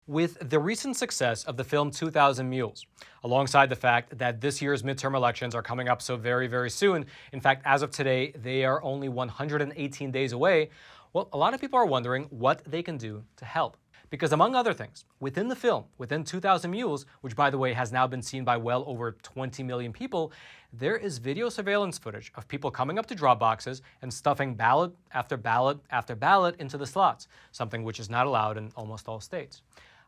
With the recent success of the film 2000 Mules, alongside the fact that this year's midterm elections are coming up so very, very soon, in fact, as of today, they are only 118 days away, well, a lot of people are wondering what they can do to help. Because among other things, within the film, within 2000 Mules, which by the way has now been seen by well over 20 million people, there is video surveillance footage of people coming up to drop boxes and stuffing ballot after ballot after ballot into the slots, something which is not allowed in almost all states.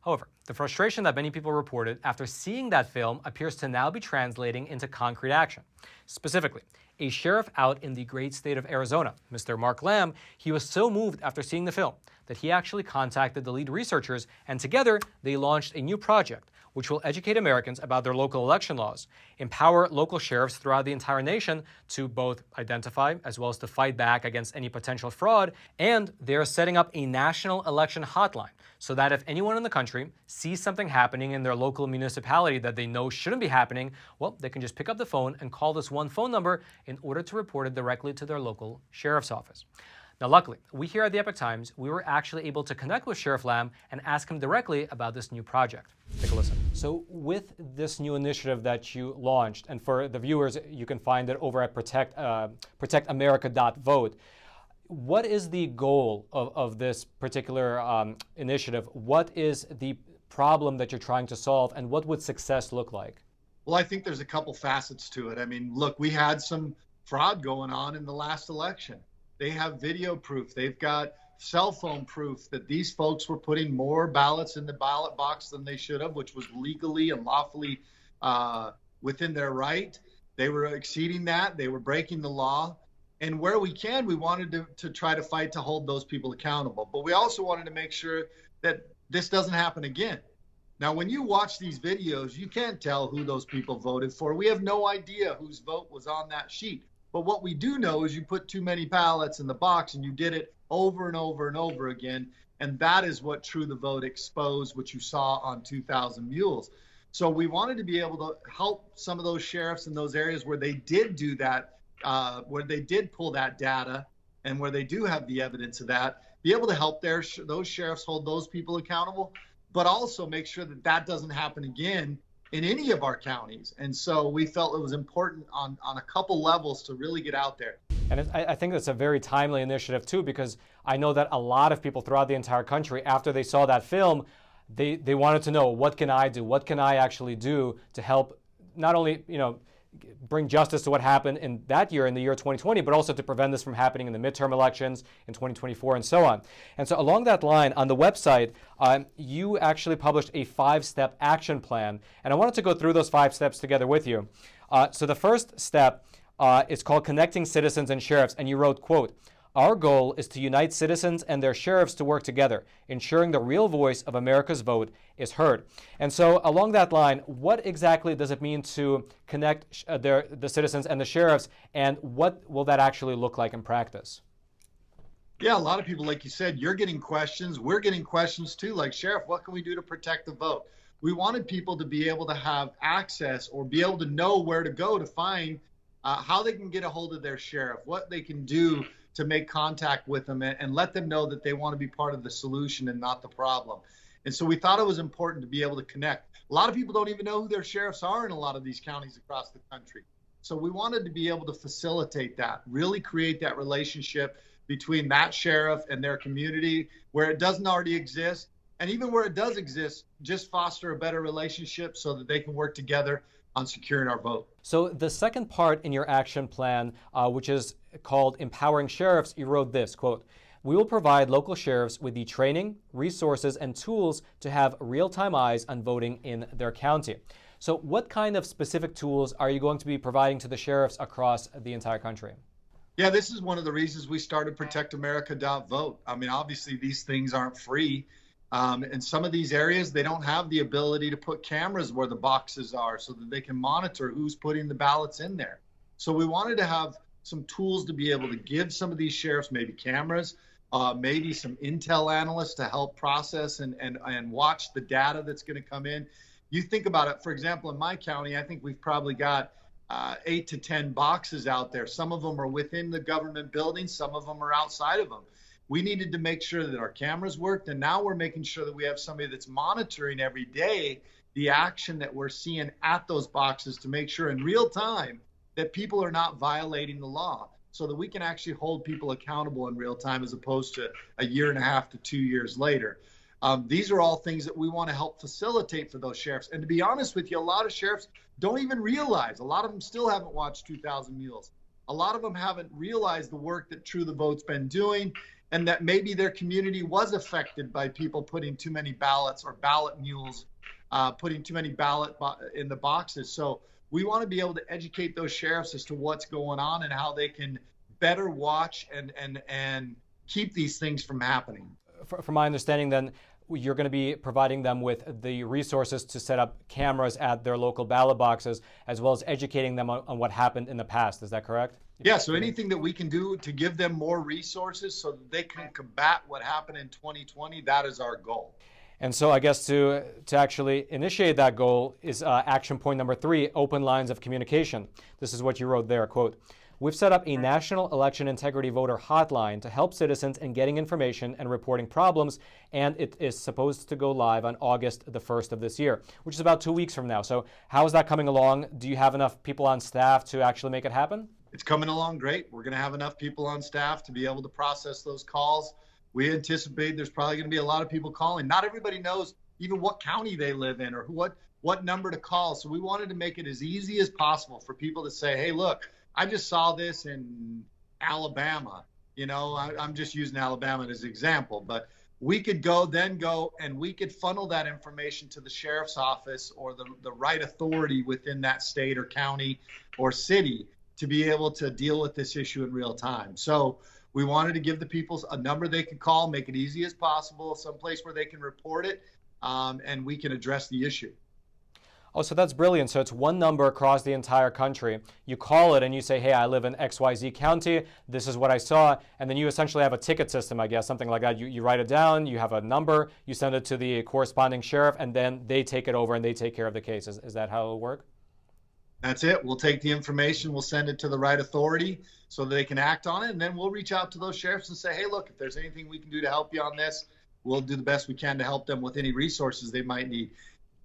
However, the frustration that many people reported after seeing that film appears to now be translating into concrete action. Specifically, a sheriff out in the great state of Arizona, Mr. Mark Lamb, he was so moved after seeing the film that he actually contacted the lead researchers, and together they launched a new project which will educate Americans about their local election laws, empower local sheriffs throughout the entire nation to both identify as well as to fight back against any potential fraud, and they're setting up a national election hotline so that if anyone in the country sees something happening in their local municipality that they know shouldn't be happening, well, they can just pick up the phone and call this one phone number in order to report it directly to their local sheriff's office. Now, luckily, we here at the Epoch Times, we were actually able to connect with Sheriff Lamb and ask him directly about this new project. Take a listen. So with this new initiative that you launched, and for the viewers, you can find it over at protectamerica.vote. What is the goal of this particular initiative? What is the problem that you're trying to solve, and what would success look like? Well, I think there's a couple facets to it. I mean, look, we had some fraud going on in the last election. They have video proof. They've got cell phone proof that these folks were putting more ballots in the ballot box than they should have, which was legally and lawfully within their right. They were exceeding that. They were breaking the law. And where we can, we wanted to try to fight to hold those people accountable. But we also wanted to make sure that this doesn't happen again. Now, when you watch these videos, you can't tell who those people voted for. We have no idea whose vote was on that sheet. But what we do know is you put too many ballots in the box and you did it over and over and over again. And that is what True the Vote exposed, which you saw on 2000 Mules. So we wanted to be able to help some of those sheriffs in those areas where they did do that, where they did pull that data and where they do have the evidence of that, be able to help those sheriffs hold those people accountable, but also make sure that that doesn't happen again in any of our counties. And so we felt it was important on a couple levels to really get out there. And I think that's a very timely initiative too, because I know that a lot of people throughout the entire country, after they saw that film, they wanted to know, what can I do? What can I actually do to help not only, bring justice to what happened in that year, in the year 2020, but also to prevent this from happening in the midterm elections in 2024 and so on. And so along that line, on the website, you actually published a 5-step action plan. And I wanted to go through those 5 steps together with you. So the first step is called Connecting Citizens and Sheriffs. And you wrote, quote, "Our goal is to unite citizens and their sheriffs to work together, ensuring the real voice of America's vote is heard." And so along that line, what exactly does it mean to connect the citizens and the sheriffs, and what will that actually look like in practice? Yeah, a lot of people, like you said, you're getting questions. We're getting questions too, like, Sheriff, what can we do to protect the vote? We wanted people to be able to have access or be able to know where to go to find how they can get a hold of their sheriff, what they can do to make contact with them and let them know that they want to be part of the solution and not the problem. And so we thought it was important to be able to connect. A lot of people don't even know who their sheriffs are in a lot of these counties across the country. So we wanted to be able to facilitate that, really create that relationship between that sheriff and their community where it doesn't already exist. And even where it does exist, just foster a better relationship so that they can work together on securing our vote. So the second part in your action plan, which is called Empowering Sheriffs, you wrote this, quote, "We will provide local sheriffs with the training, resources, and tools to have real-time eyes on voting in their county." So what kind of specific tools are you going to be providing to the sheriffs across the entire country? Yeah, this is one of the reasons we started protectamerica.vote. I mean, obviously these things aren't free. In some of these areas, they don't have the ability to put cameras where the boxes are so that they can monitor who's putting the ballots in there. So we wanted to have some tools to be able to give some of these sheriffs maybe cameras, maybe some intel analysts to help process and watch the data that's going to come in. You think about it, for example, in my county, I think we've probably got 8 to 10 boxes out there. Some of them are within the government buildings, some of them are outside of them. we needed to make sure that our cameras worked. And now we're making sure that we have somebody that's monitoring every day the action that we're seeing at those boxes to make sure in real time that people are not violating the law, so that we can actually hold people accountable in real time as opposed to a year and a half to 2 years later. These are all things that we want to help facilitate for those sheriffs. And to be honest with you, a lot of sheriffs don't even realize, a lot of them still haven't watched 2,000 Mules. A lot of them haven't realized the work that True the Vote's been doing, and that maybe their community was affected by people putting too many ballots or ballot mules, putting too many in the boxes. So we want to be able to educate those sheriffs as to what's going on and how they can better watch and keep these things from happening. From my understanding, then, you're going to be providing them with the resources to set up cameras at their local ballot boxes, as well as educating them on what happened in the past. Is that correct? Yeah, so anything that we can do to give them more resources so that they can combat what happened in 2020, that is our goal. And so I guess to actually initiate that goal is action point number 3, open lines of communication. This is what you wrote there, quote, "We've set up a national election integrity voter hotline to help citizens in getting information and reporting problems, and it is supposed to go live on August the 1st of this year, which is about 2 weeks from now. So how is that coming along? Do you have enough people on staff to actually make it happen? It's coming along great. We're going to have enough people on staff to be able to process those calls. We anticipate there's probably going to be a lot of people calling. Not everybody knows even what county they live in or what number to call. So we wanted to make it as easy as possible for people to say, hey, look, I just saw this in Alabama. You know, I'm just using Alabama as an example, but we could go and we could funnel that information to the sheriff's office or the right authority within that state or county or city to be able to deal with this issue in real time. So we wanted to give the people a number they could call, make it easy as possible, someplace where they can report it, and we can address the issue. Oh, so that's brilliant. So it's one number across the entire country. You call it and you say, hey, I live in XYZ county. This is what I saw. And then you essentially have a ticket system, I guess, something like that. You write it down, you have a number, you send it to the corresponding sheriff, and then they take it over and they take care of the case. Is that how it'll work? That's it. We'll take the information, we'll send it to the right authority so that they can act on it. And then we'll reach out to those sheriffs and say, hey, look, if there's anything we can do to help you on this, we'll do the best we can to help them with any resources they might need.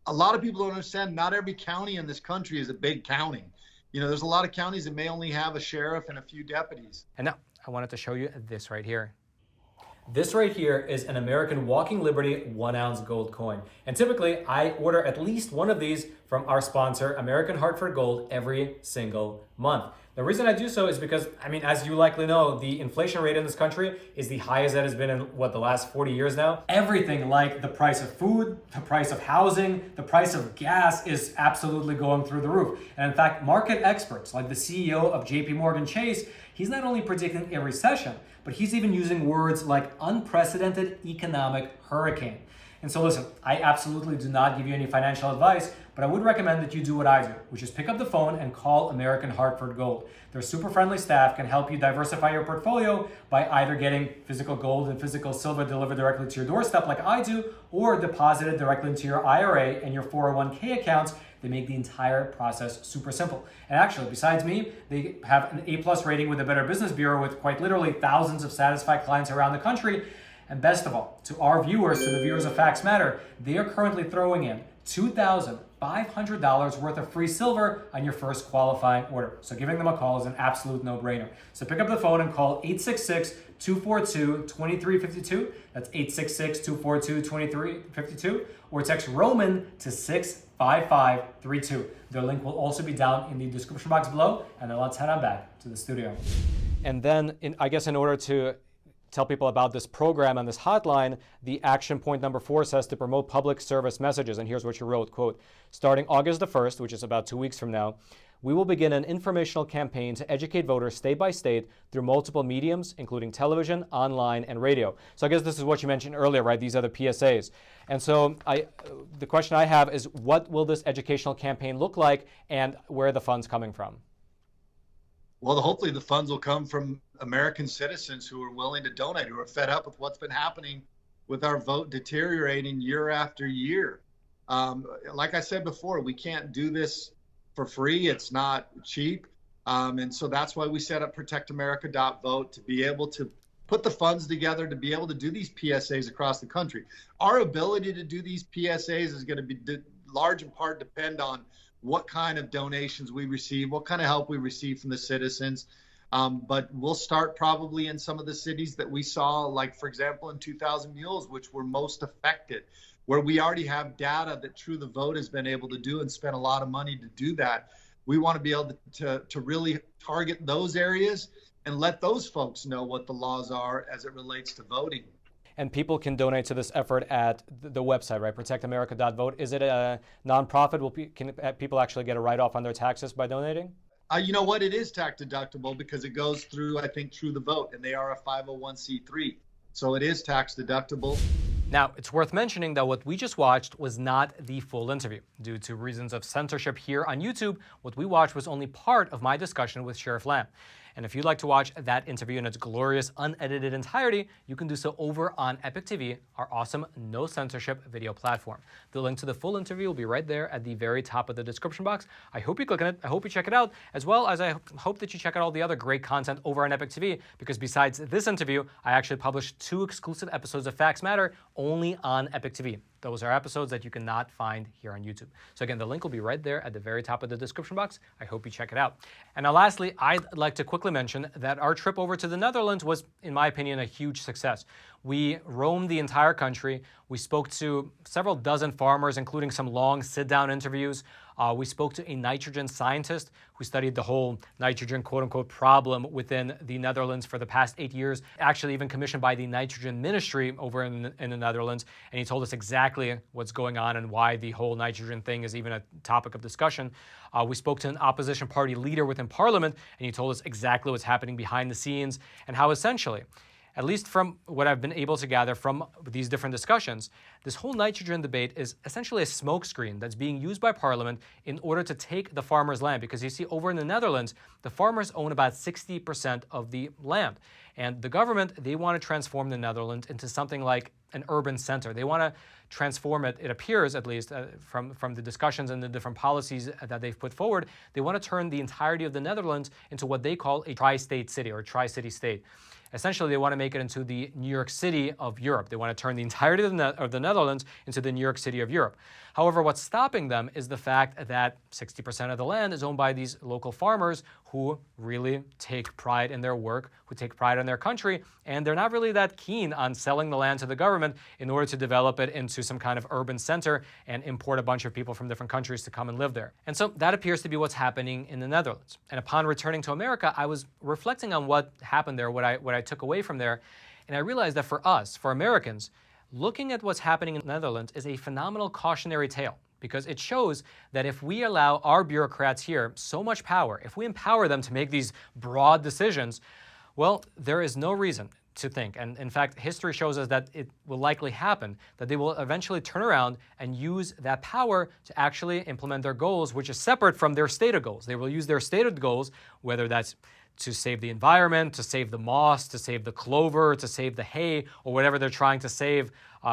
A lot of people don't understand not every county in this country is a big county. You know, there's a lot of counties that may only have a sheriff and a few deputies. And now I wanted to show you this right here. This right here is an American Walking Liberty 1-ounce gold coin. And typically I order at least one of these from our sponsor, American Hartford Gold, every single month. The reason I do so is because, I mean, as you likely know, the inflation rate in this country is the highest that has been in, the last 40 years now. Everything like the price of food, the price of housing, the price of gas is absolutely going through the roof. And in fact, market experts like the CEO of JP Morgan Chase, he's not only predicting a recession, but he's even using words like unprecedented economic hurricane. And so listen, I absolutely do not give you any financial advice, but I would recommend that you do what I do, which is pick up the phone and call American Hartford Gold. Their super friendly staff can help you diversify your portfolio by either getting physical gold and physical silver delivered directly to your doorstep like I do, or deposited directly into your IRA and your 401k accounts. They make the entire process super simple. And actually, besides me, they have an A+ rating with the Better Business Bureau with quite literally thousands of satisfied clients around the country. And best of all, to our viewers, to the viewers of Facts Matter, they are currently throwing in $2,500 worth of free silver on your first qualifying order. So giving them a call is an absolute no-brainer. So pick up the phone and call 866-242-2352. That's 866-242-2352. Or text Roman to 65532. Their link will also be down in the description box below. And now let's head on back to the studio. And then, I guess in order to tell people about this program and this hotline, the action point number 4 says to promote public service messages. And here's what you wrote, quote, starting August the 1st, which is about 2 weeks from now, we will begin an informational campaign to educate voters state by state through multiple mediums, including television, online, and radio. So I guess this is what you mentioned earlier, right? These are the PSAs. And so the question I have is, what will this educational campaign look like, and where are the funds coming from? Well, hopefully the funds will come from American citizens who are willing to donate, who are fed up with what's been happening with our vote deteriorating year after year. Like I said before, we can't do this for free. It's not cheap. And so that's why we set up protectamerica.vote, to be able to put the funds together to be able to do these PSAs across the country. Our ability to do these PSAs is going to be large in part depend on what kind of donations we receive, what kind of help we receive from the citizens. But we'll start probably in some of the cities that we saw, like, for example, in 2000 Mules, which were most affected, where we already have data that True the Vote has been able to do and spent a lot of money to do that. We want to be able to really target those areas and let those folks know what the laws are as it relates to voting. And people can donate to this effort at the website, right? protectamerica.vote. Is it a nonprofit? Can people actually get a write-off on their taxes by donating? You know what? It is tax deductible because it goes through, I think, True the Vote, and they are a 501c3. So it is tax deductible. Now, it's worth mentioning that what we just watched was not the full interview. Due to reasons of censorship here on YouTube, what we watched was only part of my discussion with Sheriff Lamb. And if you'd like to watch that interview in its glorious, unedited entirety, you can do so over on Epic TV, our awesome no censorship video platform. The link to the full interview will be right there at the very top of the description box. I hope you click on it. I hope you check it out, as well as I hope that you check out all the other great content over on Epic TV, because besides this interview, I actually published 2 exclusive episodes of Facts Matter only on Epic TV. Those are episodes that you cannot find here on YouTube. So again, the link will be right there at the very top of the description box. I hope you check it out. And now lastly, I'd like to quickly mention that our trip over to the Netherlands was, in my opinion, a huge success. We roamed the entire country. We spoke to several dozen farmers, including some long sit-down interviews. We spoke to a nitrogen scientist who studied the whole nitrogen quote-unquote problem within the Netherlands for the past 8 years, actually even commissioned by the nitrogen ministry over in the Netherlands. And he told us exactly what's going on and why the whole nitrogen thing is even a topic of discussion. We spoke to an opposition party leader within parliament, and he told us exactly what's happening behind the scenes and how essentially, at least from what I've been able to gather from these different discussions, this whole nitrogen debate is essentially a smokescreen that's being used by Parliament in order to take the farmers' land. Because you see, over in the Netherlands, the farmers own about 60% of the land. And the government, they want to transform the Netherlands into something like an urban center. They want to transform it, it appears at least, from the discussions and the different policies that they've put forward, they want to turn the entirety of the Netherlands into what they call a tri-state city or tri-city state. Essentially, they want to make it into the New York City of Europe. They want to turn the entirety of the Netherlands into the New York City of Europe. However, what's stopping them is the fact that 60% of the land is owned by these local farmers who really take pride in their work, who take pride in their country, and they're not really that keen on selling the land to the government in order to develop it into some kind of urban center and import a bunch of people from different countries to come and live there. And so that appears to be what's happening in the Netherlands. And upon returning to America, I was reflecting on what happened there, what I took away from there, and I realized that for us, for Americans, looking at what's happening in the Netherlands is a phenomenal cautionary tale, because it shows that if we allow our bureaucrats here so much power, if we empower them to make these broad decisions, well, there is no reason to think, and in fact, history shows us that it will likely happen, that they will eventually turn around and use that power to actually implement their goals, which is separate from their stated goals. They will use their stated goals, whether that's to save the environment, to save the moss, to save the clover, to save the hay, or whatever they're trying to save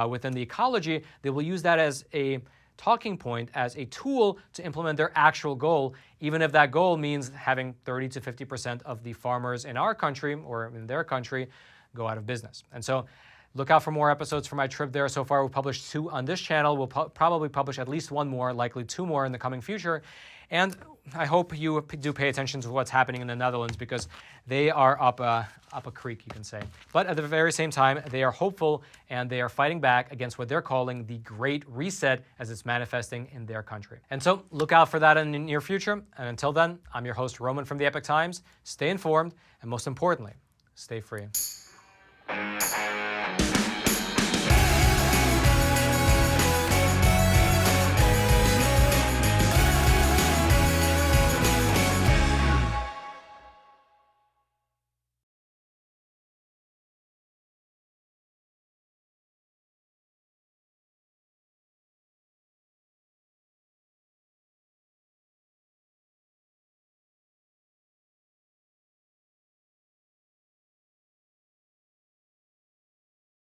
within the ecology. They will use that as a talking point, as a tool to implement their actual goal, even if that goal means having 30 to 50% of the farmers in our country or in their country go out of business. And so look out for more episodes from my trip there. So far, we've published 2 on this channel. We'll probably publish at least 1 more, likely 2 more in the coming future. And I hope you do pay attention to what's happening in the Netherlands, because they are up a creek, you can say. But at the very same time, they are hopeful, and they are fighting back against what they're calling the Great Reset as it's manifesting in their country. And so look out for that in the near future. And until then, I'm your host, Roman from the Epic Times. Stay informed, and most importantly, stay free.